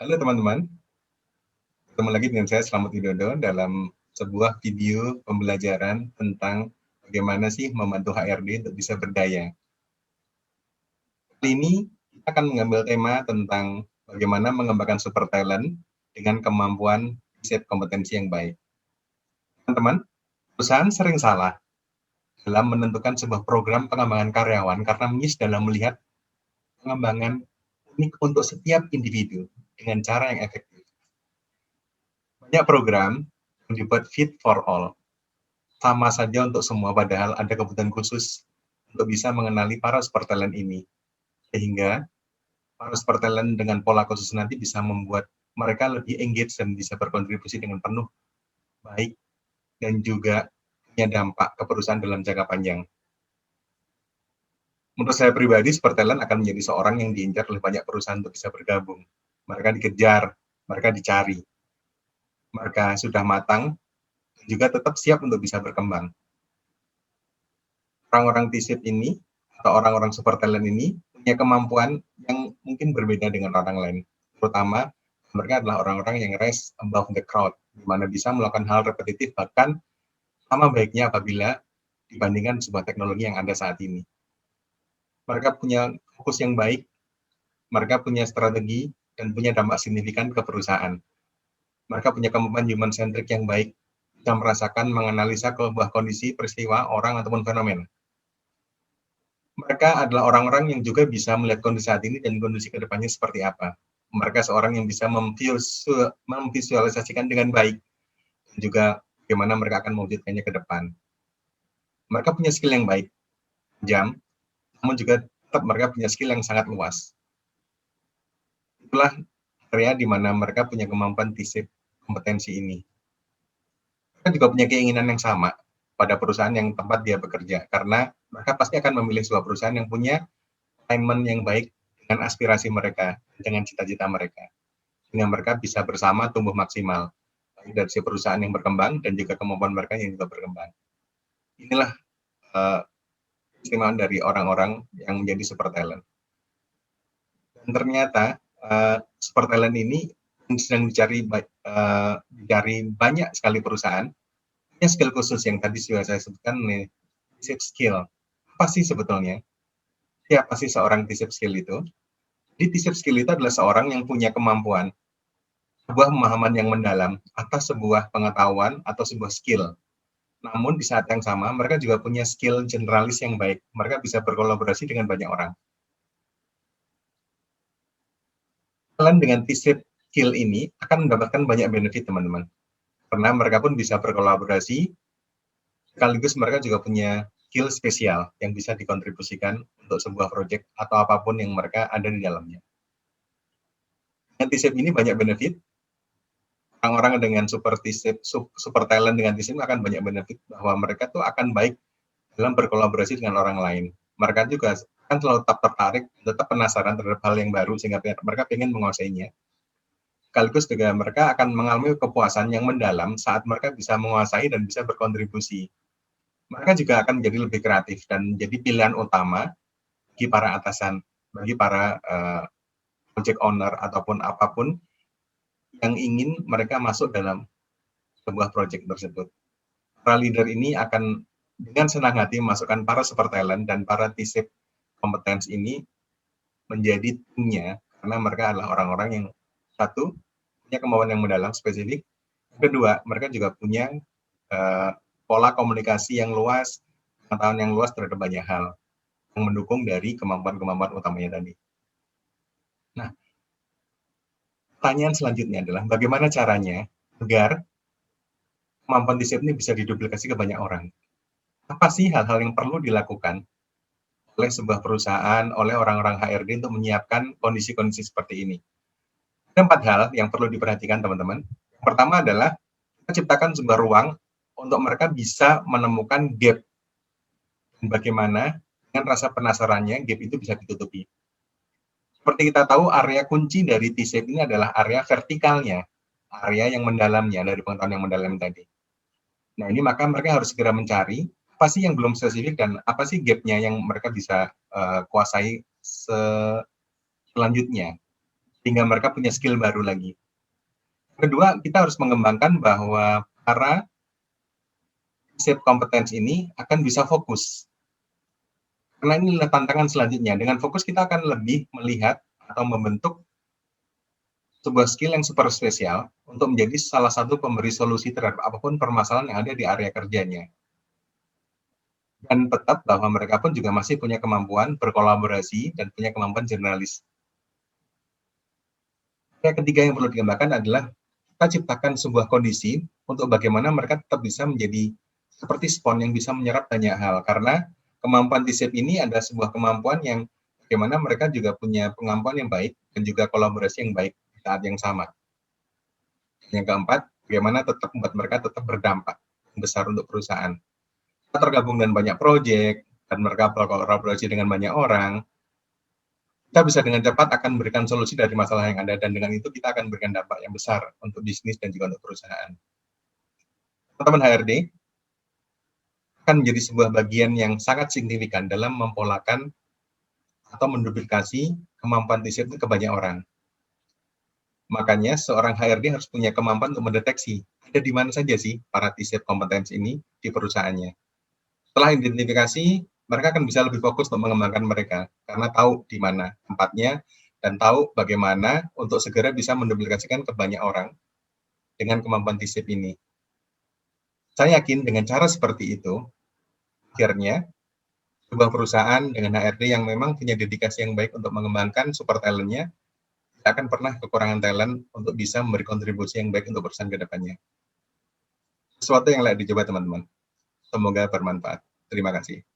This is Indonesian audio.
Halo teman-teman, ketemu lagi dengan saya Slamet Widodo dalam sebuah video pembelajaran tentang bagaimana sih membantu HRD untuk bisa berdaya. Kali ini kita akan mengambil tema tentang bagaimana mengembangkan super talent dengan kemampuan riset kompetensi yang baik. Teman-teman, perusahaan sering salah dalam menentukan sebuah program pengembangan karyawan karena miss dalam melihat pengembangan unik untuk setiap individu dengan cara yang efektif. Banyak program yang dibuat fit for all, sama saja untuk semua, padahal ada kebutuhan khusus untuk bisa mengenali para super talent ini. Sehingga para super talent dengan pola khusus nanti bisa membuat mereka lebih engage dan bisa berkontribusi dengan penuh baik dan juga punya dampak ke perusahaan dalam jangka panjang. Menurut saya pribadi, super talent akan menjadi seorang yang diincar oleh banyak perusahaan untuk bisa bergabung. Mereka dikejar, mereka dicari. Mereka sudah matang, juga tetap siap untuk bisa berkembang. Orang-orang TISIP ini, atau orang-orang super talent ini, punya kemampuan yang mungkin berbeda dengan orang lain. Terutama, mereka adalah orang-orang yang rise above the crowd, di mana bisa melakukan hal repetitif, bahkan sama baiknya apabila dibandingkan sebuah teknologi yang ada saat ini. Mereka punya fokus yang baik, mereka punya strategi, dan punya dampak signifikan ke perusahaan. Mereka punya kemampuan human centric yang baik, bisa merasakan, menganalisa sebuah kondisi, peristiwa, orang, ataupun fenomena. Mereka adalah orang-orang yang juga bisa melihat kondisi saat ini dan kondisi ke depannya seperti apa. Mereka seorang yang bisa memvisualisasikan dengan baik, dan juga bagaimana mereka akan mewujudkannya ke depan. Mereka punya skill yang baik, jam, namun juga tetap mereka punya skill yang sangat luas. Itulah area di mana mereka punya kemampuan TISIP kompetensi ini. Mereka juga punya keinginan yang sama pada perusahaan yang tempat dia bekerja, karena mereka pasti akan memilih sebuah perusahaan yang punya alignment yang baik dengan aspirasi mereka, dengan cita-cita mereka, sehingga mereka bisa bersama tumbuh maksimal dari si perusahaan yang berkembang dan juga kemampuan mereka yang juga berkembang. Inilah keistimewaan dari orang-orang yang menjadi super talent. Dan ternyata super talent ini sedang dicari banyak sekali perusahaan. Punya skill khusus yang tadi sudah saya sebutkan nih, TISIP skill. Apa sih sebetulnya? Siapa sih seorang TISIP skill itu? Jadi TISIP skill itu adalah seorang yang punya kemampuan, sebuah pemahaman yang mendalam atas sebuah pengetahuan atau sebuah skill. Namun di saat yang sama, mereka juga punya skill generalis yang baik. Mereka bisa berkolaborasi dengan banyak orang. Kalian dengan TISIP skill ini akan mendapatkan banyak benefit, teman-teman. Karena mereka pun bisa berkolaborasi, sekaligus mereka juga punya skill spesial yang bisa dikontribusikan untuk sebuah proyek atau apapun yang mereka ada di dalamnya. Dengan TISIP ini banyak benefit. Orang-orang dengan super talent dengan TISIP akan banyak benefit, bahwa mereka tuh akan baik dalam berkolaborasi dengan orang lain. Mereka juga akan selalu tetap tertarik, tetap penasaran terhadap hal yang baru, sehingga mereka ingin menguasainya. Sekaligus juga mereka akan mengalami kepuasan yang mendalam saat mereka bisa menguasai dan bisa berkontribusi. Mereka juga akan menjadi lebih kreatif dan menjadi pilihan utama bagi para atasan, bagi para project owner ataupun apapun yang ingin mereka masuk dalam sebuah project tersebut. Para leader ini akan dengan senang hati memasukkan para super talent dan para TISIP kompetens ini menjadi timnya, karena mereka adalah orang-orang yang satu, punya kemampuan yang mendalam spesifik. Kedua, mereka juga punya pola komunikasi yang luas, pengetahuan yang luas terhadap banyak hal yang mendukung dari kemampuan-kemampuan utamanya tadi. Nah, pertanyaan selanjutnya adalah bagaimana caranya agar kemampuan TISIP ini bisa diduplikasi ke banyak orang. Apa sih hal-hal yang perlu dilakukan oleh sebuah perusahaan, oleh orang-orang HRD untuk menyiapkan kondisi-kondisi seperti ini? Ada 4 hal yang perlu diperhatikan, teman-teman. Yang pertama adalah kita ciptakan sebuah ruang untuk mereka bisa menemukan gap. Dan bagaimana dengan rasa penasarannya gap itu bisa ditutupi. Seperti kita tahu, area kunci dari TISIP ini adalah area vertikalnya, area yang mendalamnya, dari pengetahuan yang mendalam tadi. Nah, ini maka mereka harus segera mencari apa sih yang belum spesifik dan apa sih gap-nya yang mereka bisa kuasai selanjutnya. sehingga mereka punya skill baru lagi. Kedua, kita harus mengembangkan bahwa para sip kompetensi ini akan bisa fokus. Karena ini adalah tantangan selanjutnya. Dengan fokus kita akan lebih melihat atau membentuk sebuah skill yang super spesial untuk menjadi salah satu pemberi solusi terhadap apapun permasalahan yang ada di area kerjanya. Dan tetap bahwa mereka pun juga masih punya kemampuan berkolaborasi dan punya kemampuan jurnalis. Yang ketiga yang perlu dikembangkan adalah kita ciptakan sebuah kondisi untuk bagaimana mereka tetap bisa menjadi seperti spons yang bisa menyerap banyak hal. Karena kemampuan T-shape ini adalah sebuah kemampuan yang bagaimana mereka juga punya kemampuan yang baik dan juga kolaborasi yang baik di saat yang sama. Yang keempat, bagaimana tetap membuat mereka tetap berdampak besar untuk perusahaan. Kita tergabung dengan banyak proyek, dan mereka berkolaborasi dengan banyak orang, kita bisa dengan cepat akan memberikan solusi dari masalah yang ada, dan dengan itu kita akan memberikan dampak yang besar untuk bisnis dan juga untuk perusahaan. Teman-teman HRD akan menjadi sebuah bagian yang sangat signifikan dalam mempolakan atau menduplikasi kemampuan T-shape itu ke banyak orang. Makanya seorang HRD harus punya kemampuan untuk mendeteksi ada di mana saja sih para T-shape kompetensi ini di perusahaannya. Setelah identifikasi, mereka akan bisa lebih fokus untuk mengembangkan mereka karena tahu di mana tempatnya dan tahu bagaimana untuk segera bisa menduplikasikan ke banyak orang dengan kemampuan T-shape ini. Saya yakin dengan cara seperti itu, akhirnya sebuah perusahaan dengan HRD yang memang punya dedikasi yang baik untuk mengembangkan super talent-nya, tidak akan pernah kekurangan talent untuk bisa memberi kontribusi yang baik untuk perusahaan ke depannya. Sesuatu yang layak dicoba teman-teman. Semoga bermanfaat. Terima kasih.